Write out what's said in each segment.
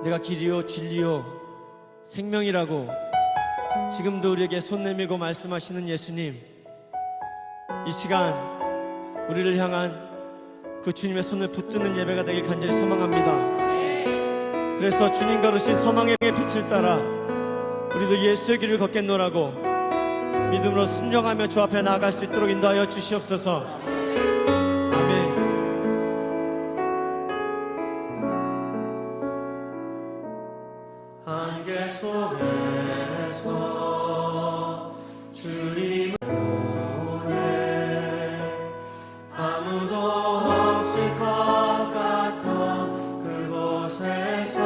내가 길이요 진리요 생명이라고 지금도 우리에게 손 내밀고 말씀하시는 예수님, 이 시간 우리를 향한 그 주님의 손을 붙드는 예배가 되길 간절히 소망합니다. 그래서 주님 걸으신 서망의 빛을 따라 우리도 예수의 길을 걷겠노라고 믿음으로 순종하며 주 앞에 나아갈 수 있도록 인도하여 주시옵소서. 아멘. 안개 속에서 주님을 보내 아무도 없을 것 같아 그곳에서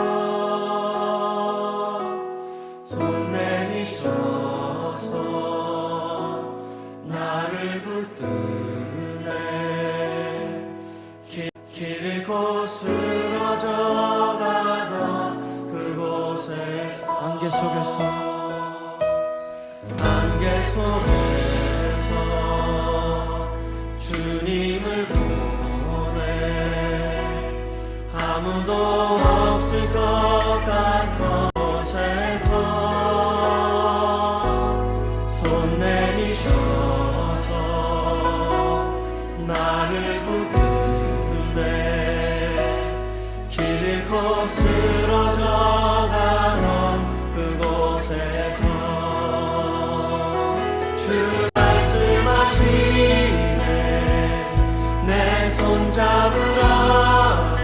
손 내미셔서 나를 붙드네 길 잃고 쓰러져가던 안개 속에서 주님을 보내 아무도 없을 것 같은 곳에서 손 내미셔서 나를 붙드네 길 잃고 쓰러져가던 그곳에서 주 말씀하시네 내 손 잡으라고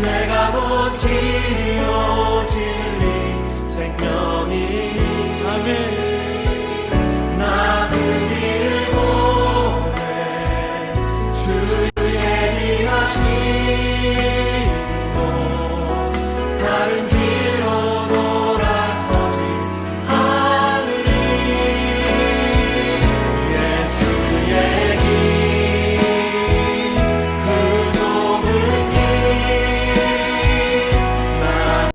내가 곧 길이요 진리 생명이니 아멘. 나 그 길을 보내 주 예비하시고 다른 길로 돌아서지 않으리 예수의 길 그 좁은 길 나는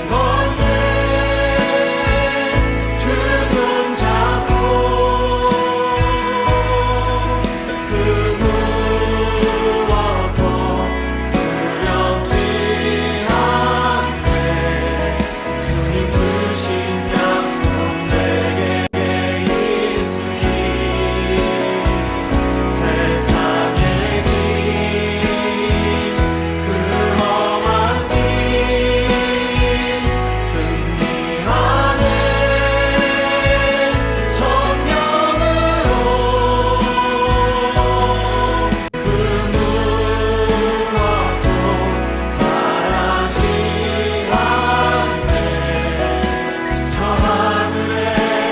건데 주 손 잡고 그 무엇도 두렵지 않네 주님 주신 약속 내게 있으니 세상의 길 그 험한 길 승리하네 성령으로 그 무엇도 바라지 않네 저 하늘에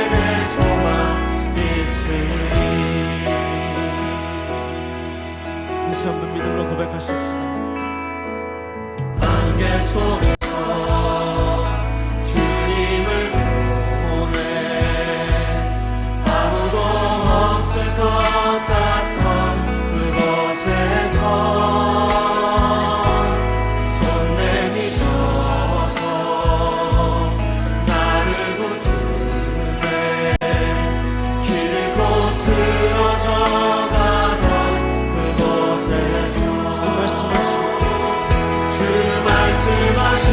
내 소망 있으니 다시 한번 믿음으로 고백하십시다. 안개 속에서 주님을 보내 아무도 없을 것 같던 그곳에서 손 내미셔서 나를 붙드네 길 잃고 쓰러져가던 그곳에서 주 말씀하시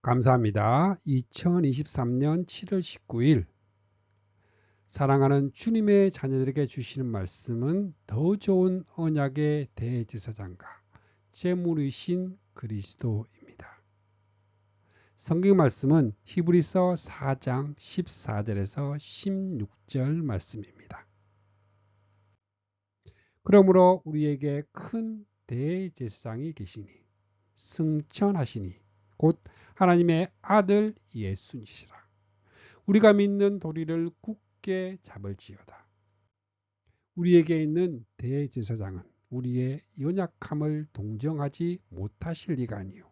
감사합니다. 2023년 7월 19일 사랑하는 주님의 자녀들에게 주시는 말씀은 더 좋은 언약의 대제사장과 제물이신 그리스도입니다. 성경 말씀은 히브리서 4장 14절에서 16절 말씀입니다. 그러므로 우리에게 큰 대제사장이 계시니 승천하시니 곧 하나님의 아들 예수니시라. 우리가 믿는 도리를 굳게 잡을지어다. 우리에게 있는 대제사장은 우리의 연약함을 동정하지 못하실 리가 아니요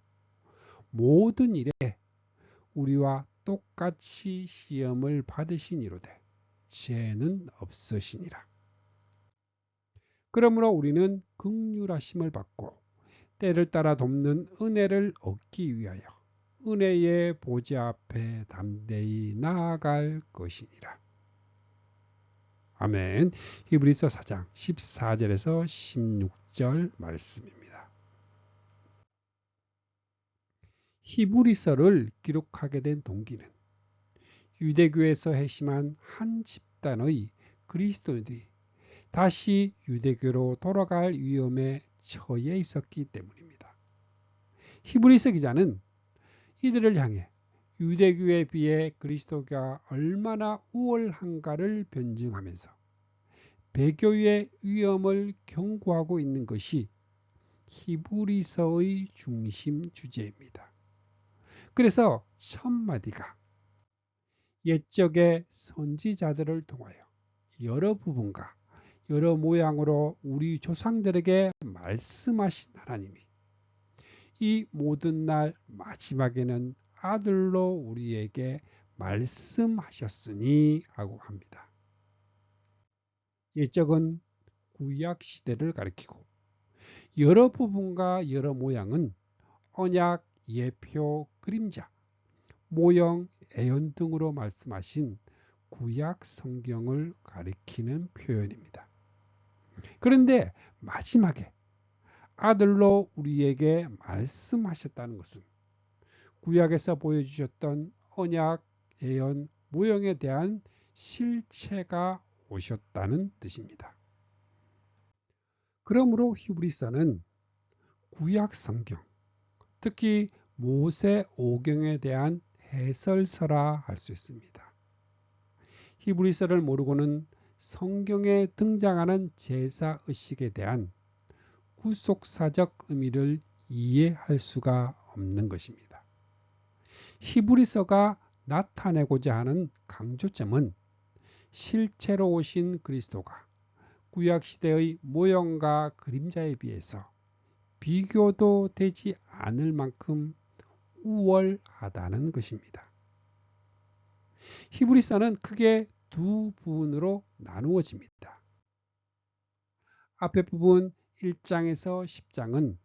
모든 일에 우리와 똑같이 시험을 받으시니로되 죄는 없으시니라. 그러므로 우리는 긍휼하심을 받고 때를 따라 돕는 은혜를 얻기 위하여 은혜의 보좌 앞에 담대히 나아갈 것이니라. 아멘. 히브리서 4장 14절에서 16절 말씀입니다. 히브리서를 기록하게 된 동기는 유대교에서 회심한 한 집단의 그리스도인들이 다시 유대교로 돌아갈 위험에 처해 있었기 때문입니다. 히브리서 기자는 이들을 향해 유대교에 비해 그리스도가 얼마나 우월한가를 변증하면서 배교의 위험을 경고하고 있는 것이 히브리서의 중심 주제입니다. 그래서 첫 마디가 옛적의 선지자들을 통하여 여러 부분과 여러 모양으로 우리 조상들에게 말씀하신 하나님이 이 모든 날 마지막에는 아들로 우리에게 말씀하셨으니 하고 합니다. 옛적은 구약 시대를 가리키고 여러 부분과 여러 모양은 언약, 예표, 그림자, 모형, 애연 등으로 말씀하신 구약 성경을 가리키는 표현입니다. 그런데 마지막에 아들로 우리에게 말씀하셨다는 것은 구약에서 보여주셨던 언약, 예언, 모형에 대한 실체가 오셨다는 뜻입니다. 그러므로 히브리서는 구약 성경, 특히 모세 오경에 대한 해설서라 할 수 있습니다. 히브리서를 모르고는 성경에 등장하는 제사 의식에 대한 구속사적 의미를 이해할 수가 없는 것입니다. 히브리서가 나타내고자 하는 강조점은 실체로 오신 그리스도가 구약시대의 모형과 그림자에 비해서 비교도 되지 않을 만큼 우월하다는 것입니다. 히브리서는 크게 두 부분으로 나누어집니다. 앞에 부분 1장에서 10장은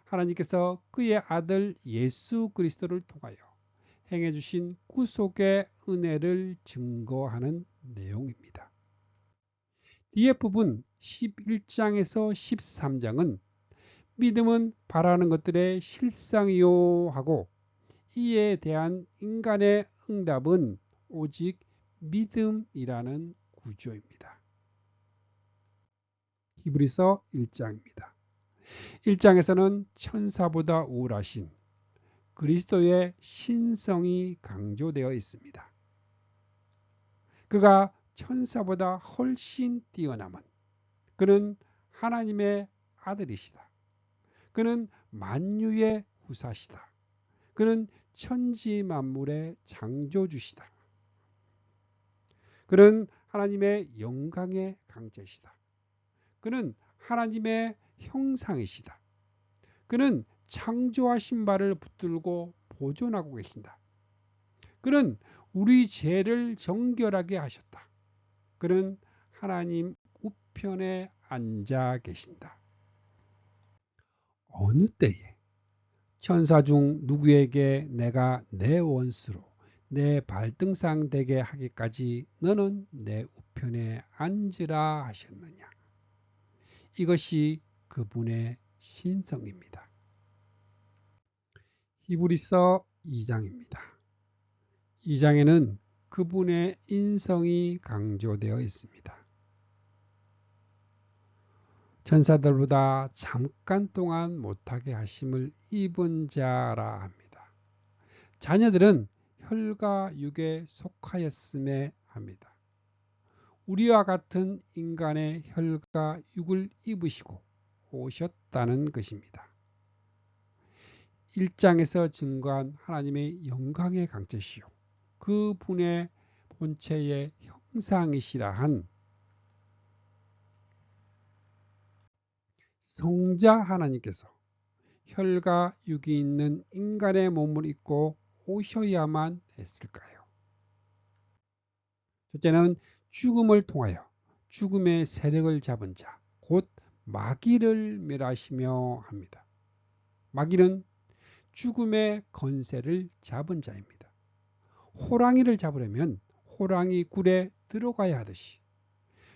하나님께서 그의 아들 예수 그리스도를 통하여 행해 주신 구속의 은혜를 증거하는 내용입니다. 뒤에 부분 11장에서 13장은 믿음은 바라는 것들의 실상이요 하고 이에 대한 인간의 응답은 오직 믿음이라는 구조입니다. 히브리서 1장입니다. 1장에서는 천사보다 우월하신 그리스도의 신성이 강조되어 있습니다. 그가 천사보다 훨씬 뛰어남은 그는 하나님의 아들이시다. 그는 만유의 후사시다. 그는 천지 만물의 창조주시다. 그는 하나님의 영광의 강자시다. 그는 하나님의 형상이시다. 그는 창조하신 바를 붙들고 보존하고 계신다. 그는 우리 죄를 정결하게 하셨다. 그는 하나님 우편에 앉아 계신다. 어느 때에 천사 중 누구에게 내가 내 원수로 내 발등상 되게 하기까지 너는 내 우편에 앉으라 하셨느냐. 이것이 그분의 신성입니다. 히브리서 2장입니다. 2장에는 그분의 인성이 강조되어 있습니다. 천사들보다 잠깐 동안 못하게 하심을 입은 자라 합니다. 자녀들은 혈과 육에 속하였음에 합니다. 우리와 같은 인간의 혈과 육을 입으시고 오셨다는 것입니다. 1장에서 증거한 하나님의 영광의 강체시요 그분의 본체의 형상이시라 한 성자 하나님께서 혈과 육이 있는 인간의 몸을 입고 오셔야만 했을까요? 첫째는 죽음을 통하여 죽음의 세력을 잡은 자, 곧 마귀를 멸하시며 합니다. 마귀는 죽음의 권세를 잡은 자입니다. 호랑이를 잡으려면 호랑이 굴에 들어가야 하듯이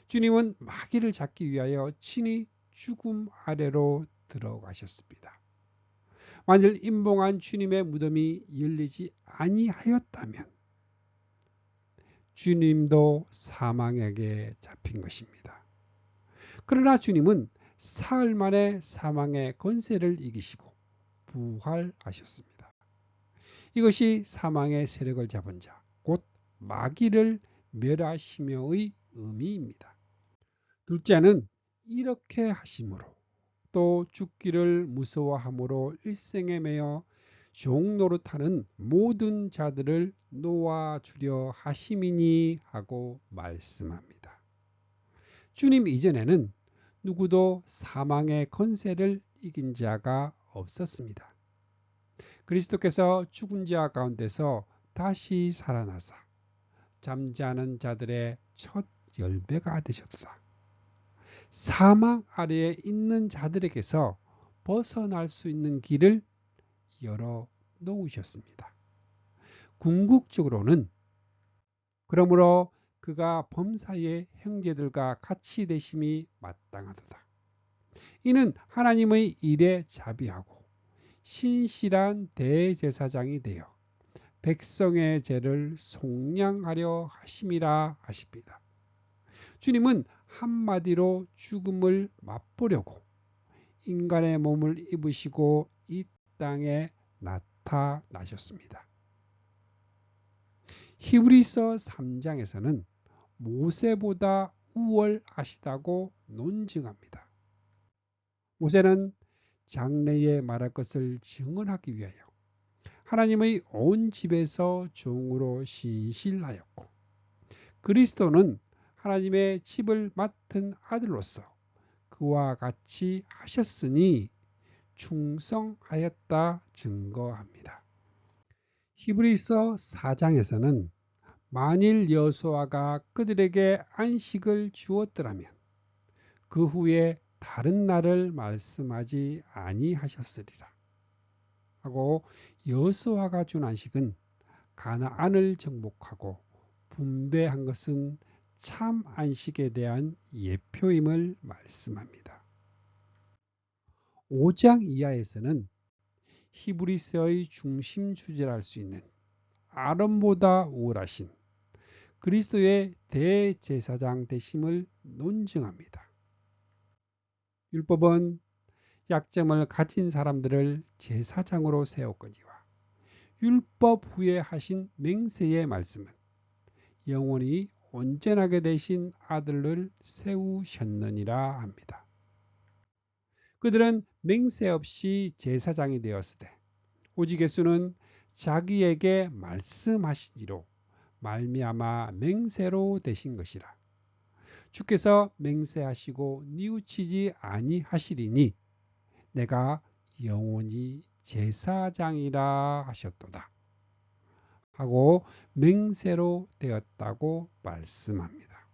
주님은 마귀를 잡기 위하여 친히 죽음 아래로 들어가셨습니다. 만일 임봉한 주님의 무덤이 열리지 아니하였다면 주님도 사망에게 잡힌 것입니다. 그러나 주님은 사흘 만에 사망의 권세를 이기시고 부활하셨습니다. 이것이 사망의 세력을 잡은 자, 곧 마귀를 멸하시며의 의미입니다. 둘째는 이렇게 하심으로 또 죽기를 무서워함으로 일생에 매여 종 노릇하는 모든 자들을 놓아주려 하심이니 하고 말씀합니다. 주님 이전에는 누구도 사망의 권세를 이긴 자가 없었습니다. 그리스도께서 죽은 자 가운데서 다시 살아나사 잠자는 자들의 첫 열매가 되셨도다. 사망 아래에 있는 자들에게서 벗어날 수 있는 길을 열어 놓으셨습니다. 궁극적으로는 그러므로 그가 범사의 형제들과 같이 되심이 마땅하도다. 이는 하나님의 일에 자비하고 신실한 대제사장이 되어 백성의 죄를 속량하려 하심이라 하십니다. 주님은 한마디로 죽음을 맛보려고 인간의 몸을 입으시고 이 땅에 나타나셨습니다. 히브리서 3장에서는 모세보다 우월하시다고 논증합니다. 모세는 장래에 말할 것을 증언하기 위하여 하나님의 온 집에서 종으로 신실하였고, 그리스도는 하나님의 집을 맡은 아들로서 그와 같이 하셨으니 충성하였다 증거합니다. 히브리서 4장에서는 만일 여호수아가 그들에게 안식을 주었더라면 그 후에 다른 날을 말씀하지 아니하셨으리라 하고, 여호수아가 준 안식은 가나안을 정복하고 분배한 것은 참 안식에 대한 예표임을 말씀합니다. 5장 이하에서는 히브리서의 중심 주제를 할 수 있는 아론보다 우월하신 그리스도의 대제사장 되심을 논증합니다. 율법은 약점을 가진 사람들을 제사장으로 세웠거니와 율법 후에 하신 맹세의 말씀은 영원히 온전하게 되신 아들을 세우셨느니라 합니다. 그들은 맹세 없이 제사장이 되었으되 오직 예수는 자기에게 말씀하시기로 말미암아 맹세로 되신 것이라. 주께서 맹세하시고 뉘우치지 아니하시리니 내가 영원히 제사장이라 하셨도다 하고 맹세로 되었다고 말씀합니다.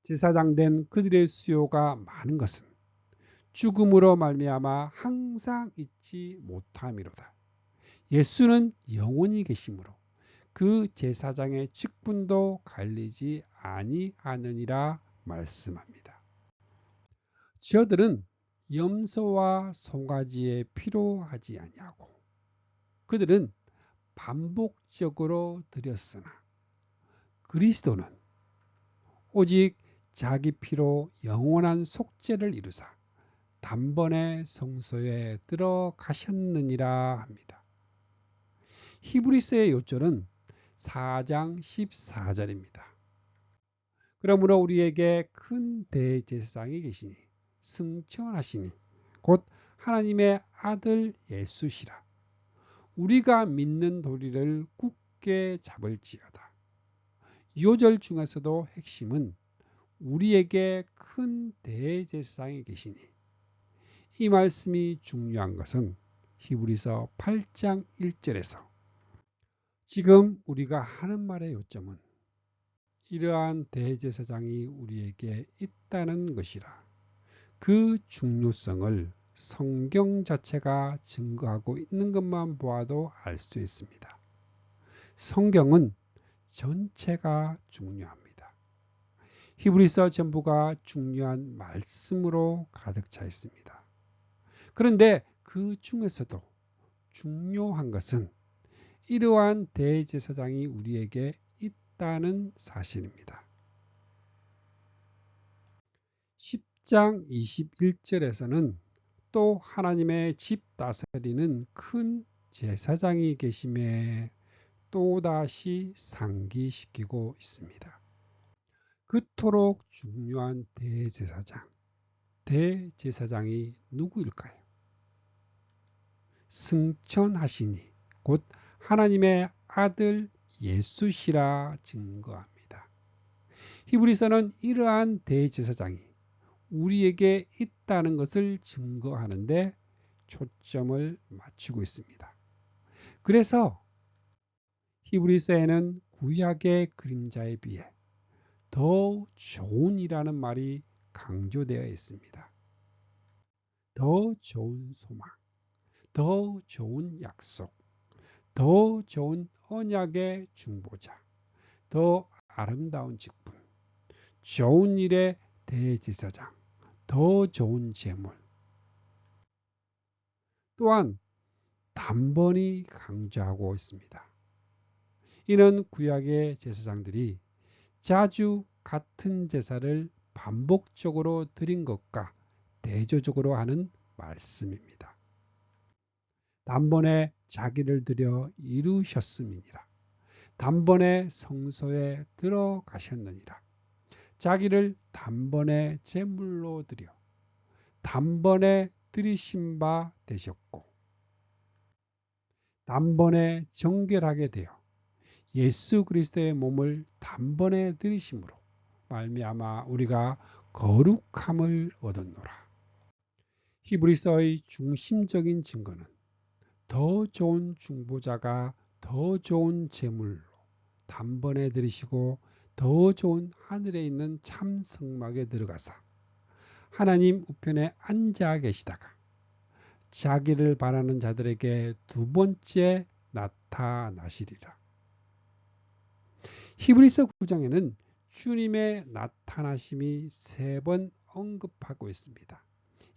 제사장 된 그들의 수요가 많은 것은 죽음으로 말미암아 항상 잊지 못함이로다. 예수는 영원히 계심으로 그 제사장의 직분도 갈리지 아니하느니라 말씀합니다. 저들은 염소와 송아지에 필요하지 아니하고 그들은 반복적으로 드렸으나 그리스도는 오직 자기 피로 영원한 속죄를 이루사 단번에 성소에 들어가셨느니라 합니다. 히브리서의 요절은 4장 14절입니다. 그러므로 우리에게 큰 대제사장이 계시니 승천하시니 곧 하나님의 아들 예수시라. 우리가 믿는 도리를 굳게 잡을지어다. 이 요절 중에서도 핵심은 우리에게 큰 대제사장이 계시니, 이 말씀이 중요한 것은 히브리서 8장 1절에서 지금 우리가 하는 말의 요점은 이러한 대제사장이 우리에게 있다는 것이라. 그 중요성을 성경 자체가 증거하고 있는 것만 보아도 알 수 있습니다. 성경은 전체가 중요합니다. 히브리서 전부가 중요한 말씀으로 가득 차 있습니다. 그런데 그 중에서도 중요한 것은 이러한 대제사장이 우리에게 있다는 사실입니다. 10장 21절에서는 또 하나님의 집 다스리는 큰 제사장이 계심에 또다시 상기시키고 있습니다. 그토록 중요한 대제사장이 누구일까요? 승천하시니 곧 하나님의 아들 예수시라 증거합니다. 히브리서는 이러한 대제사장이 우리에게 있다는 것을 증거하는데 초점을 맞추고 있습니다. 그래서 히브리서에는 구약의 그림자에 비해 더 좋은이라는 말이 강조되어 있습니다. 더 좋은 소망, 더 좋은 약속, 더 좋은 언약의 중보자, 더 아름다운 직분, 좋은 일의 대제사장, 더 좋은 재물. 또한 단번이 강조하고 있습니다. 이는 구약의 제사장들이 자주 같은 제사를 반복적으로 드린 것과 대조적으로 하는 말씀입니다. 단번에 자기를 드려 이루셨음이니라. 단번에 성소에 들어가셨느니라. 자기를 단번에 제물로 드려 단번에 드리신 바 되셨고 단번에 정결하게 되어 예수 그리스도의 몸을 단번에 드리심으로 말미암아 우리가 거룩함을 얻었노라. 히브리서의 중심적인 증거는 더 좋은 중보자가 더 좋은 제물로 단번에 드리시고 더 좋은 하늘에 있는 참 성막에 들어가사 하나님 우편에 앉아 계시다가 자기를 바라는 자들에게 두 번째 나타나시리라. 히브리서 9장에는 주님의 나타나심이 3번 언급하고 있습니다.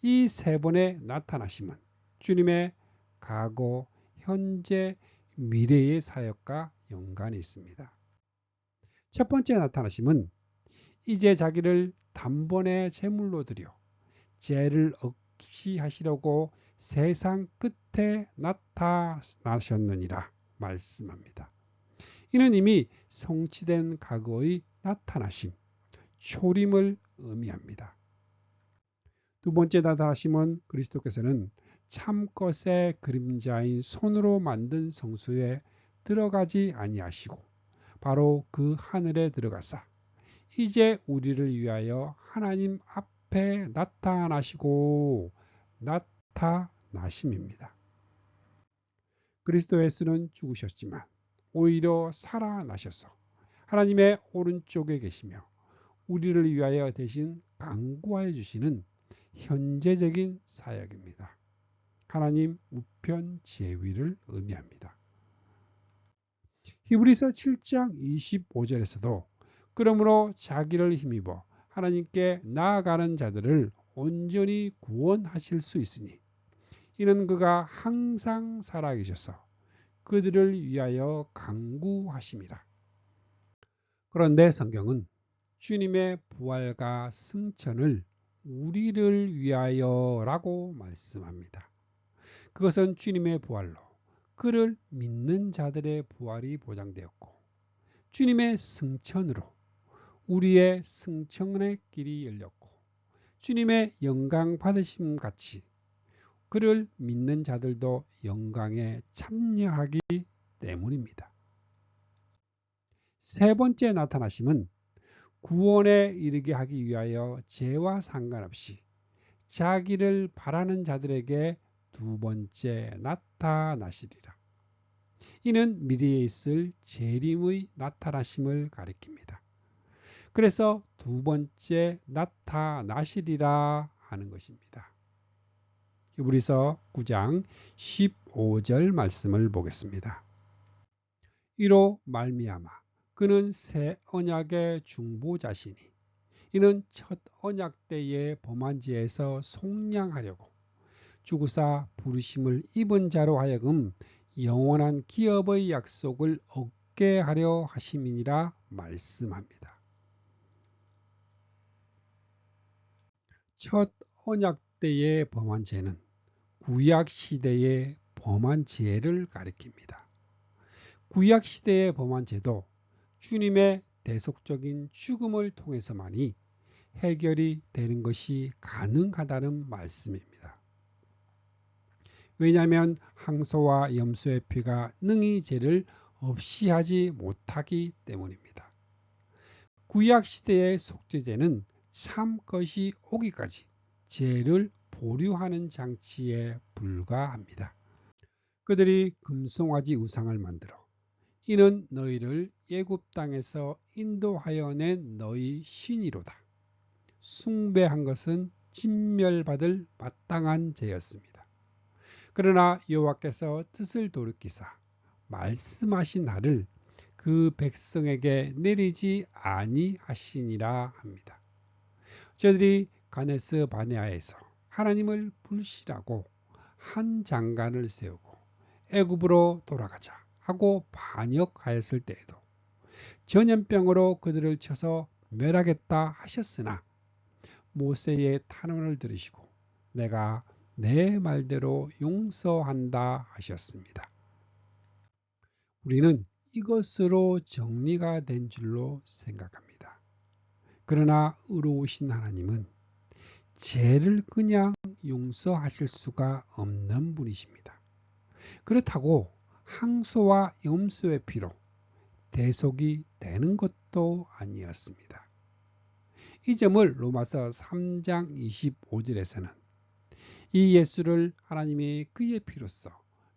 이 3번의 나타나심은 주님의 과거, 현재, 미래의 사역과 연관이 있습니다. 첫 번째 나타나심은 이제 자기를 단번에 제물로 드려 죄를 없이 하시려고 세상 끝에 나타나셨느니라 말씀합니다. 이는 이미 성취된 과거의 나타나심, 초림을 의미합니다. 두 번째 나타나심은 그리스도께서는 참것의 그림자인 손으로 만든 성소에 들어가지 아니하시고 바로 그 하늘에 들어가사 이제 우리를 위하여 하나님 앞에 나타나시고 나타나심입니다. 그리스도 예수는 죽으셨지만 오히려 살아나셔서 하나님의 오른쪽에 계시며 우리를 위하여 대신 간구하여 주시는 현재적인 사역입니다. 하나님 우편 제위를 의미합니다. 히브리서 7장 25절에서도 그러므로 자기를 힘입어 하나님께 나아가는 자들을 온전히 구원하실 수 있으니 이는 그가 항상 살아계셔서 그들을 위하여 간구하심이라. 그런데 성경은 주님의 부활과 승천을 우리를 위하여라고 말씀합니다. 그것은 주님의 부활로 그를 믿는 자들의 부활이 보장되었고, 주님의 승천으로 우리의 승천의 길이 열렸고, 주님의 영광 받으심 같이 그를 믿는 자들도 영광에 참여하기 때문입니다. 세 번째 나타나심은 구원에 이르게 하기 위하여 죄와 상관없이 자기를 바라는 자들에게 두 번째 나타나시리라. 이는 미래에 있을 재림의 나타나심을 가리킵니다. 그래서 두 번째 나타나시리라 하는 것입니다. 히브리서 9장 15절 말씀을 보겠습니다. 이로 말미암아 그는 새 언약의 중보자시니 이는 첫 언약 때의 범한 죄에서 속량하려고 주구사 부르심을 입은 자로 하여금 영원한 기업의 약속을 얻게 하려 하심이니라 말씀합니다. 첫 언약 때의 범한 죄는 구약 시대의 범한 죄를 가리킵니다. 구약 시대의 범한 죄도 주님의 대속적인 죽음을 통해서만이 해결이 되는 것이 가능하다는 말씀입니다. 왜냐하면 항소와 염소의 피가 능히 죄를 없이 하지 못하기 때문입니다. 구약 시대의 속죄제는 참 것이 오기까지 죄를 보류하는 장치에 불과합니다. 그들이 금송아지 우상을 만들어 이는 너희를 애굽 땅에서 인도하여 낸 너희 신이로다. 숭배한 것은 진멸받을 마땅한 죄였습니다. 그러나 여호와께서 뜻을 돌이키사 말씀하신 날을 그 백성에게 내리지 아니하시니라 합니다. 저들이 가데스 바네아에서 하나님을 불신하고 한 장관을 세우고 애굽으로 돌아가자 하고 반역하였을 때에도 전염병으로 그들을 쳐서 멸하겠다 하셨으나 모세의 탄원을 들으시고 내가 내 말대로 용서한다 하셨습니다. 우리는 이것으로 정리가 된 줄로 생각합니다. 그러나 의로우신 하나님은 죄를 그냥 용서하실 수가 없는 분이십니다. 그렇다고 항소와 염소의 피로 대속이 되는 것도 아니었습니다. 이 점을 로마서 3장 25절에서는 이 예수를 하나님이 그의 피로써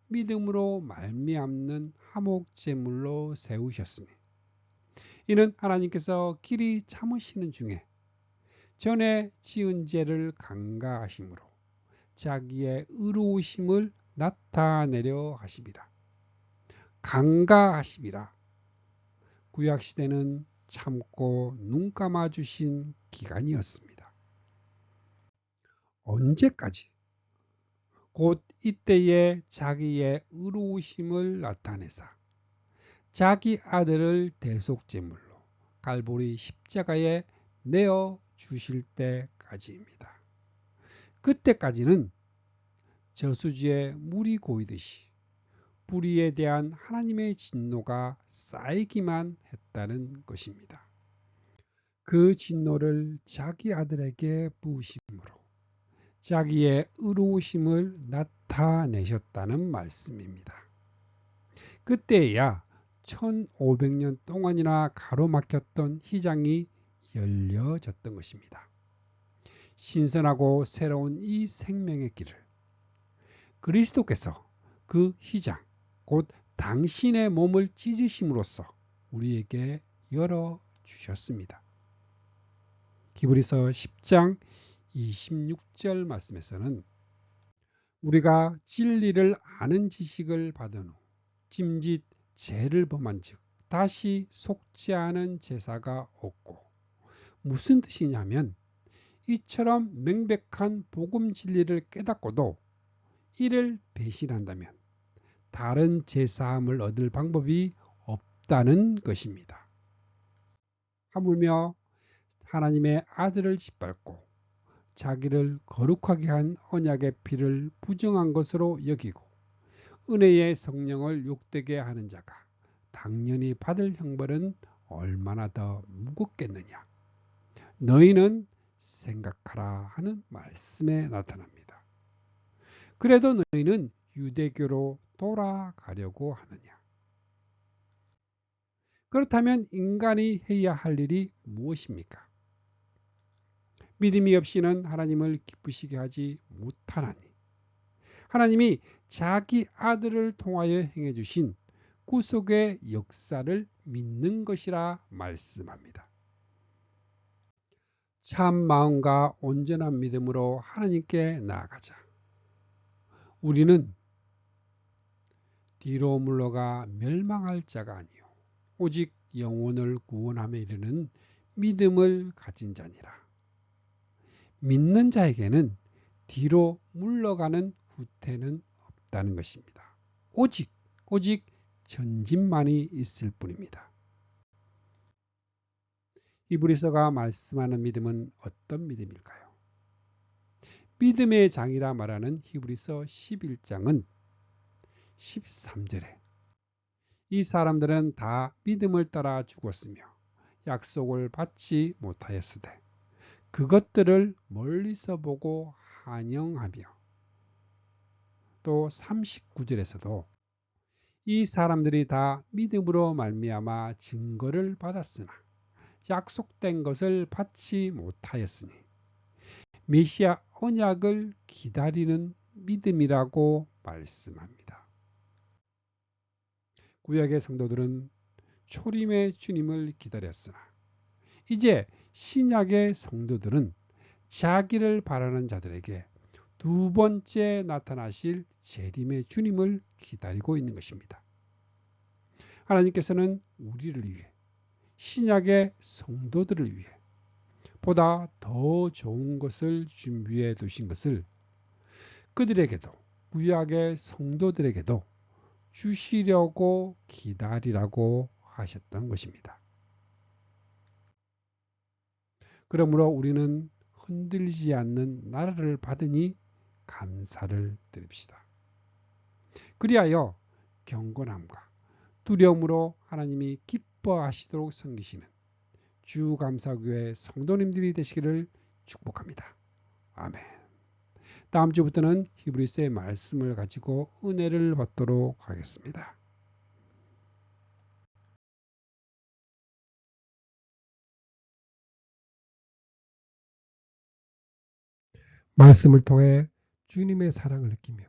믿음으로 말미암는 화목제물로 세우셨으니 이는 하나님께서 길이 참으시는 중에 전에 지은 죄를 간과하심으로 자기의 의로우심을 나타내려 하심이라. 간과하심이라. 구약시대는 참고 눈 감아주신 기간이었습니다. 언제까지? 곧 이때에 자기의 의로우심을 나타내사 자기 아들을 대속제물로 갈보리 십자가에 내어 주실 때까지입니다. 그때까지는 저수지에 물이 고이듯이 불의에 대한 하나님의 진노가 쌓이기만 했다는 것입니다. 그 진노를 자기 아들에게 부으심으로 자기의 의로우심을 나타내셨다는 말씀입니다. 그때야 1500년 동안이나 가로막혔던 휘장이 열려졌던 것입니다. 신선하고 새로운 이 생명의 길을 그리스도께서 그 휘장, 곧 당신의 몸을 찢으심으로써 우리에게 열어주셨습니다. 히브리서 10장 26절 말씀에서는 우리가 진리를 아는 지식을 받은 후 짐짓 죄를 범한 즉 다시 속지 않은 제사가 없고, 무슨 뜻이냐면 이처럼 명백한 복음 진리를 깨닫고도 이를 배신한다면 다른 제사함을 얻을 방법이 없다는 것입니다. 하물며 하나님의 아들을 짓밟고 자기를 거룩하게 한 언약의 피를 부정한 것으로 여기고 은혜의 성령을 욕되게 하는 자가 당연히 받을 형벌은 얼마나 더 무겁겠느냐. 너희는 생각하라 하는 말씀에 나타납니다. 그래도 너희는 유대교로 돌아가려고 하느냐. 그렇다면 인간이 해야 할 일이 무엇입니까? 믿음이 없이는 하나님을 기쁘시게 하지 못하나니 하나님이 자기 아들을 통하여 행해 주신 구속의 역사를 믿는 것이라 말씀합니다. 참 마음과 온전한 믿음으로 하나님께 나아가자. 우리는 뒤로 물러가 멸망할 자가 아니요 오직 영혼을 구원함에 이르는 믿음을 가진 자니라. 믿는 자에게는 뒤로 물러가는 후퇴는 없다는 것입니다. 오직 전진만이 있을 뿐입니다. 히브리서가 말씀하는 믿음은 어떤 믿음일까요? 믿음의 장이라 말하는 히브리서 11장은 13절에 이 사람들은 다 믿음을 따라 죽었으며 약속을 받지 못하였으되 그것들을 멀리서 보고 환영하며 또 39절에서도 이 사람들이 다 믿음으로 말미암아 증거를 받았으나 약속된 것을 받지 못하였으니 메시아 언약을 기다리는 믿음이라고 말씀합니다. 구약의 성도들은 초림의 주님을 기다렸으나 이제 신약의 성도들은 자기를 바라는 자들에게 두 번째 나타나실 재림의 주님을 기다리고 있는 것입니다. 하나님께서는 우리를 위해 신약의 성도들을 위해 보다 더 좋은 것을 준비해 두신 것을 그들에게도 구약의 성도들에게도 주시려고 기다리라고 하셨던 것입니다. 그러므로 우리는 흔들리지 않는 나라를 받으니 감사를 드립시다. 그리하여 경건함과 두려움으로 하나님이 기뻐하시도록 섬기시는 주감사교회 성도님들이 되시기를 축복합니다. 아멘. 다음 주부터는 히브리서의 말씀을 가지고 은혜를 받도록 하겠습니다. 말씀을 통해 주님의 사랑을 느끼며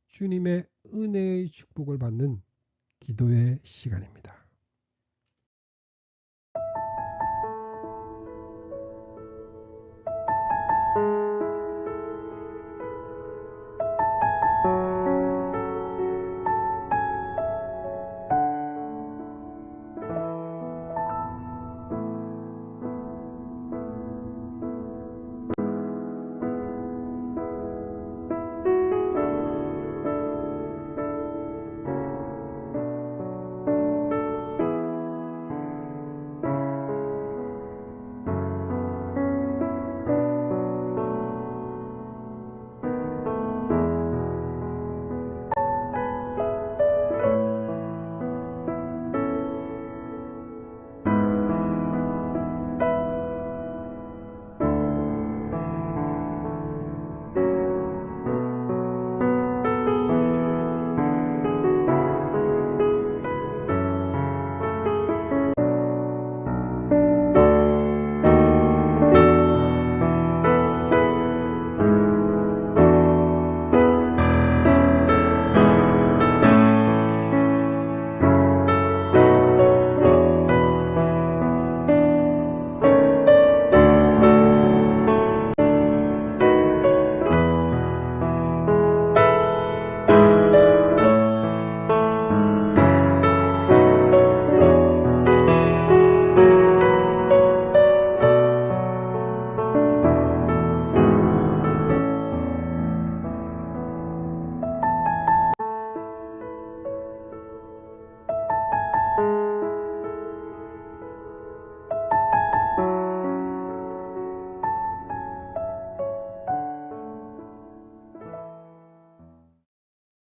주님의 은혜의 축복을 받는 기도의 시간입니다.